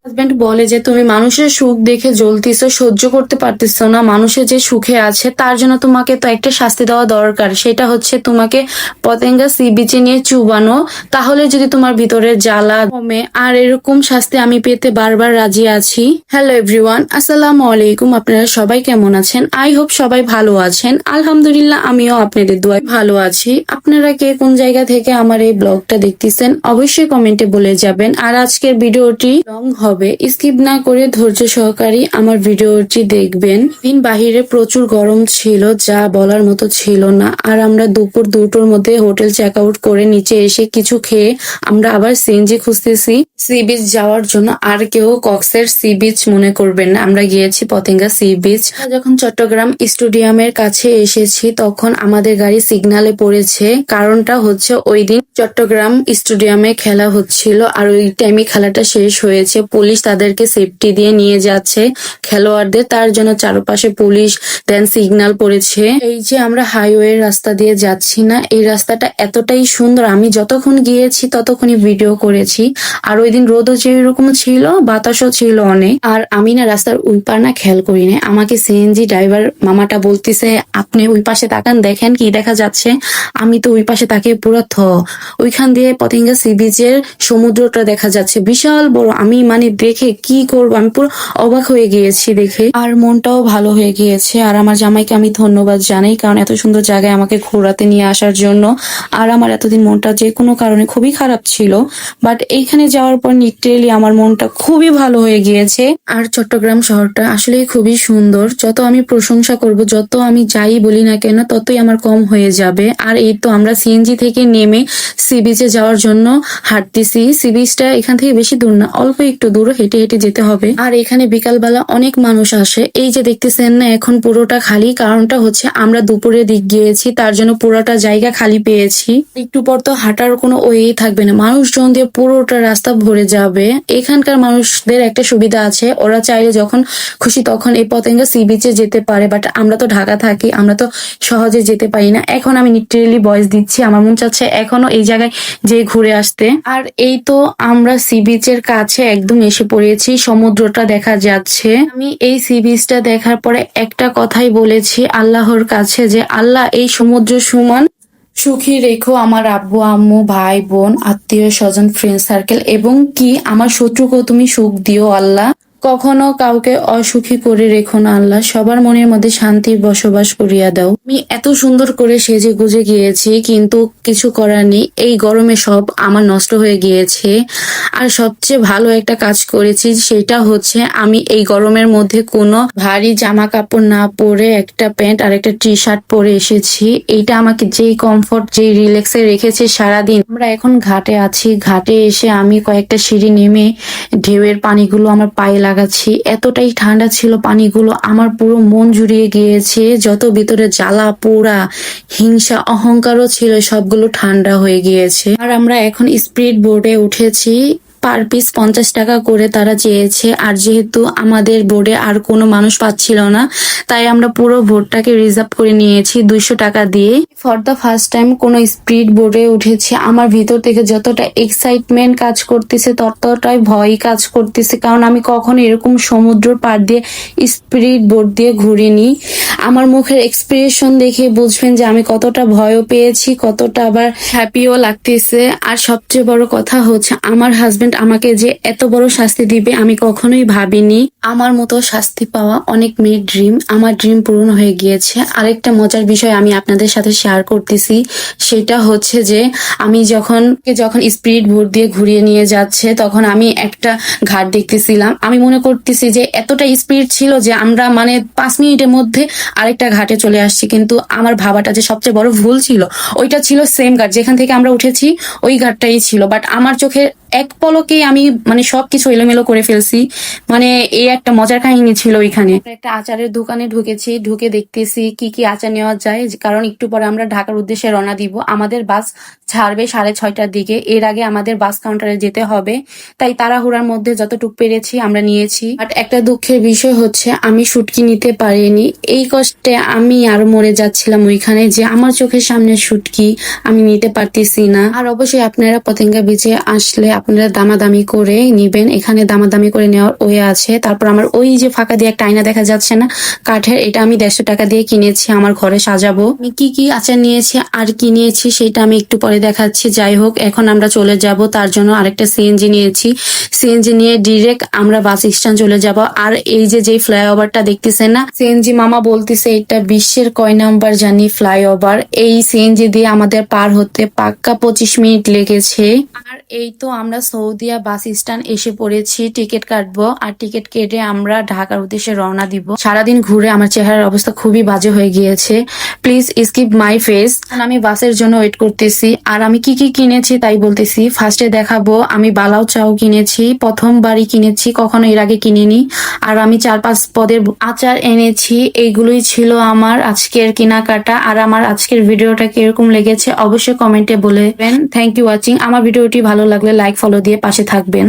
Husband বলে যে তুমি মানুষের সুখ দেখে জ্বলতিছো, সহ্য করতে পারতেছো না, মানুষের যে সুখে আছে তার জন্য তোমাকে তো একটা শাস্তি দেওয়া দরকার, সেটা হচ্ছে তোমাকে পতেঙ্গা সি বিচে নিয়ে চুবানো। তাহলে যদি তোমার ভিতরে জ্বালা কমে। আর এরকম শাস্তি আমি পেতে বারবার রাজি আছি। হ্যালো এভরিওয়ান, আসসালামু আলাইকুম। আপনারা সবাই কেমন আছেন? আই হোপ সবাই ভালো আছেন। আলহামদুলিল্লাহ, আমিও আপনাদের দোয়ায় ভালো আছি। আপনারা কে কোন জায়গা থেকে আমার এই ব্লগটা দেখতেছেন অবশ্যই কমেন্টে বলে যাবেন। আর আজকের ভিডিওটি লং হবে, স্কিপ না করে ধৈর্য সহকারে আমার ভিডিওটি দেখবেন। দিন বাহিরে প্রচুর গরম ছিল, যা বলার মতো ছিল না। আর আমরা দুপুর 2টোর মধ্যে হোটেল চেক আউট করে নিচে এসে কিছু খেয়ে আমরা আবার সিএনজি খুঁজতেছি সি বিচ যাওয়ার জন্য। আর কেউ কক্সের সি বিচ মনে করবেন না, আমরা গিয়েছি পতেঙ্গা সি বিচ। যখন চট্টগ্রাম স্টেডিয়ামের কাছে এসেছি তখন আমাদের গাড়ি সিগনালে পড়েছে। কারণটা হচ্ছে ওই দিন চট্টগ্রাম স্টেডিয়ামে খেলা হচ্ছিল, আর ওই টাইমে খেলাটা শেষ হয়েছে। পুলিশ তাদেরকে সেফটি দিয়ে নিয়ে যাচ্ছে খেলোয়াড়দের, তার জন্য চারপাশে পুলিশ দেন সিগন্যাল পড়েছে। এই যে আমরা হাইওয়ে রাস্তা দিয়ে যাচ্ছি না, এই রাস্তাটা এতটাই সুন্দর, আমি যতক্ষণ গিয়েছি ততক্ষণই ভিডিও করেছি। আর ওই দিন রোদও যেরকম ছিল, বাতাসও ছিল অনেক। আর আমি না রাস্তার ওই পার না খেয়াল করি না, আমাকে সিএনজি ড্রাইভার মামাটা বলতেছে আপনি ওই পাশে তাকান, দেখেন কি দেখা যাচ্ছে। আমি তো ওই পাশে তাকে পুরো ওইখান দিয়ে পতেঙ্গা সি বিচের সমুদ্রটা দেখা যাচ্ছে, বিশাল বড়। আমি মানে দেখে কি করবো, আমি পুরো অবাক হয়ে গিয়েছি দেখে। আর মনটাও ভালো হয়ে গিয়েছে। আর আমার জামাইকে আমি ধন্যবাদ জানাই, কারণ এত সুন্দর জায়গায় আমাকে ঘোরাতে নিয়ে আসার জন্য। আর আমার এতদিন মনটা যে কোনো কারণে খুবই খারাপ ছিল, বাট এইখানে যাওয়ার পর লিটারেলি আমার মনটা খুবই ভালো হয়ে গিয়েছে। আর চট্টগ্রাম শহরটা আসলে খুবই সুন্দর। যত আমি প্রশংসা করব, যত আমি যাই বলি না কেন, ততই আমার কম হয়ে যাবে। আর এই তো আমরা সিএনজি থেকে নেমে সি বিচে যাওয়ার জন্য হাঁটতেছি। সি বিচটা এখান থেকে বেশি দূর না, অল্প একটু দূর হেঁটে হেঁটে যেতে হবে। আর এখানে বিকালবেলা অনেক মানুষ আসে। এই যে দেখতেছেন না, এখন পুরোটা খালি। কারণটা হচ্ছে আমরা দুপুরের দিক গিয়েছি, তার জন্য পুরোটা জায়গা খালি পেয়েছি। একটু পর তো হাঁটার কোনো ওয়ে থাকবে না, মানুষজন দিয়ে পুরোটা রাস্তা ভরে যাবে। এখানকার মানুষদের একটা সুবিধা আছে, ওরা চাইলে যখন খুশি তখন এই পতেঙ্গা সি বিচে যেতে পারে। বাট আমরা তো ঢাকা থাকি, আমরা তো সহজে যেতে পারি না। এখন আমি লিটারেলি ভয়েস দিচ্ছি, আমার মন চাচ্ছে এখনো এই জায়গায় যে ঘুরে আসতে। আর এই তো আমরা সি বিচের কাছে একদম এসে পড়েছি, সমুদ্রটা দেখা যাচ্ছে। আমি এই সি বিচটা দেখার পরে একটা কথাই বলেছি আল্লাহর কাছে, যে আল্লাহ এই সমুদ্র সমান সুখী রেখো আমার আব্বু আম্মু ভাই বোন আত্মীয় স্বজন ফ্রেন্ড সার্কেল, এবং কি আমার শত্রুকেও তুমি সুখ দিও আল্লাহ। কখনো কাউকে অসুখী করে রেখো না আল্লাহ, সবার মনের মধ্যে শান্তির বসবাস করিয়া দাও। আমি এত সুন্দর করে সেজে গুজে গিয়েছি, কিন্তু কিছু করার নেই, এই গরমে সব আমার নষ্ট হয়ে গিয়েছে। আর সবচেয়ে ভালো একটা কাজ করেছি, সেটা হচ্ছে আমি এই গরমের মধ্যে কোনো ভারী জামা কাপড় না পরে একটা প্যান্ট আর একটা টি শার্ট পরে এসেছি। এইটা আমাকে যেই কমফোর্ট যেই রিল্যাক্সে রেখেছে সারাদিন। আমরা এখন ঘাটে আছি, ঘাটে এসে আমি কয়েকটা সিঁড়ি নেমে ঢেউয়ের পানিগুলো আমার পায়ে লাগাচ্ছি। এতটাই ঠান্ডা ছিল পানিগুলো, আমার পুরো মন জুড়িয়ে গিয়েছে। যত ভিতরে জ্বালা পোড়া হিংসা অহংকারও ছিল, সবগুলো ঠান্ডা হয়ে গিয়েছে। আর আমরা এখন স্পিড বোর্ডে উঠেছি, পার পিস 50 টাকা করে তারা চেয়েছে। আর যেহেতু আমাদের বোর্ডে আর কোনো মানুষ পাচ্ছিল না, তাই আমরা পুরো বোর্ডটাকে রিজার্ভ করে নিয়েছি 200 টাকা দিয়ে। ফর দ্য ফার্স্ট টাইম কোনো স্পিড বোর্ডে উঠেছি। আমার ভিতর থেকে যতটা এক্সাইটমেন্ট কাজ করতেছে, ততটাই ভয় কাজ করতেছে, কারণ আমি কখনো এরকম সমুদ্র পার দিয়ে স্পিড বোর্ড দিয়ে ঘুরিনি। আমার মুখের এক্সপ্রেশন দেখে বুঝবেন যে আমি কতটা ভয়ও পেয়েছি, কতটা আবার হ্যাপিও লাগতেছে। আর সবচেয়ে বড় কথা হচ্ছে আমার হাজবেন্ড আমাকে যে এত বড় শাস্তি দিবে আমি কখনোই ভাবিনি। আমার মতো শাস্তি পাওয়া অনেক মেয়ের ড্রিম, আমার ড্রিম পূরণ হয়ে গিয়েছে। আরেকটা মজার বিষয় আমি আপনাদের সাথে শেয়ার করতেছি, সেটা হচ্ছে যে আমি যখন স্পিড বোট দিয়ে ঘুরিয়ে নিয়ে যাচ্ছে, তখন আমি একটা ঘাট দেখতেছিলাম। আমি মনে করতেছি যে এতটা স্পিড ছিল যে আমরা মানে 5 মিনিটের মধ্যে আরেকটা ঘাটে চলে আসছি। কিন্তু আমার ভাবাটা যে সবচেয়ে বড় ভুল ছিল, ওইটা ছিল সেম ঘাট যেখান থেকে আমরা উঠেছি, ওই ঘাটটাই ছিল। বাট আমার চোখে এক পলকে আমি মানে সবকিছু এলোমেলো করে ফেলছি। মানে এই একটা মজার কাহিনী ছিল ওইখানে। একটা আচারের দোকানে ঢুকেছি, ঢুকে দেখতেছি কি কি আচার নেওয়া যায়, কারণ একটু পরে আমরা ঢাকার উদ্দেশ্যে রওনা দিব। আমাদের বাস ছাড়বে 6:30টার দিকে, এর আগে আমাদের বাস কাউন্টারে যেতে হবে। তাই তাড়াহুড়ার মধ্যে যতটুকু পেরেছি আমরা নিয়েছি। বাট একটা দুঃখের বিষয় হচ্ছে আমি শুটকি নিতে পারিনি। এই কষ্টে আমি আরো মরে যাচ্ছিলাম ওইখানে, যে আমার চোখের সামনে শুটকি আমি নিতে পারতেছি না। আর অবশ্যই আপনারা পতেঙ্গা বিচে আসলে আপনারা দামাদামি করে নিবেন। এখানে দামাদামি করে নেওয়ার ওয়ে আছে। তারপর আমার ওই যে ফাঁকা দিয়ে একটা আয়না দেখা যাচ্ছে না কাঠের, এটা আমি 150 টাকা দিয়ে কিনেছি আমার ঘরে সাজাবো। আমি কি কি আচার নিয়েছি আর কি নিয়েছি সেটা আমি একটু পরে দেখাচ্ছি। যাই হোক, এখন আমরা চলে যাব, তার জন্য আরেকটা সিএনজি নিয়েছি। সিএনজি নিয়ে ডিরেক্ট আমরা বাস স্ট্যান্ড চলে যাব। আর এই যে ফ্লাইওভারটা দেখতেছেন না, সিএনজি মামা বলতেছে এটা বিশ্বের কয় নাম্বার জানি ফ্লাইওভার। এই সিএনজি দিয়ে আমাদের পার হতে পাক্কা 25 মিনিট লেগেছে। আর এই তো আমরা সৌদিয়া বাস স্ট্যান্ড এসে পড়েছি, টিকিট কাটবো আর টিকিট কেটে আমরা ঢাকার উদ্দেশ্যে রওনা দিব। সারাদিন ঘুরে আমার চেহারার অবস্থা খুবই বাজে হয়ে গিয়েছে, প্লিজ স্কিপ মাই ফেস। আমি বাসের জন্য ওয়েট করতেছি আর আমি কি কি কিনেছি তাই বলতেছি। ফার্স্টে দেখাবো, আমি বালাও চাও কিনেছি, প্রথমবারই কিনেছি, কখনো এর আগে কিনিনি। আর আমি 4-5 পদের আচার এনেছি। এইগুলোই ছিল আমার আজকের কেনাকাটা। আর আমার আজকের ভিডিওটা কিরকম লেগেছে অবশ্যই কমেন্টে বলবেন। Thank you watching. আমার ভিডিওটি ভালো লাগলে লাইক ফলো দিয়ে পাশে থাকবেন।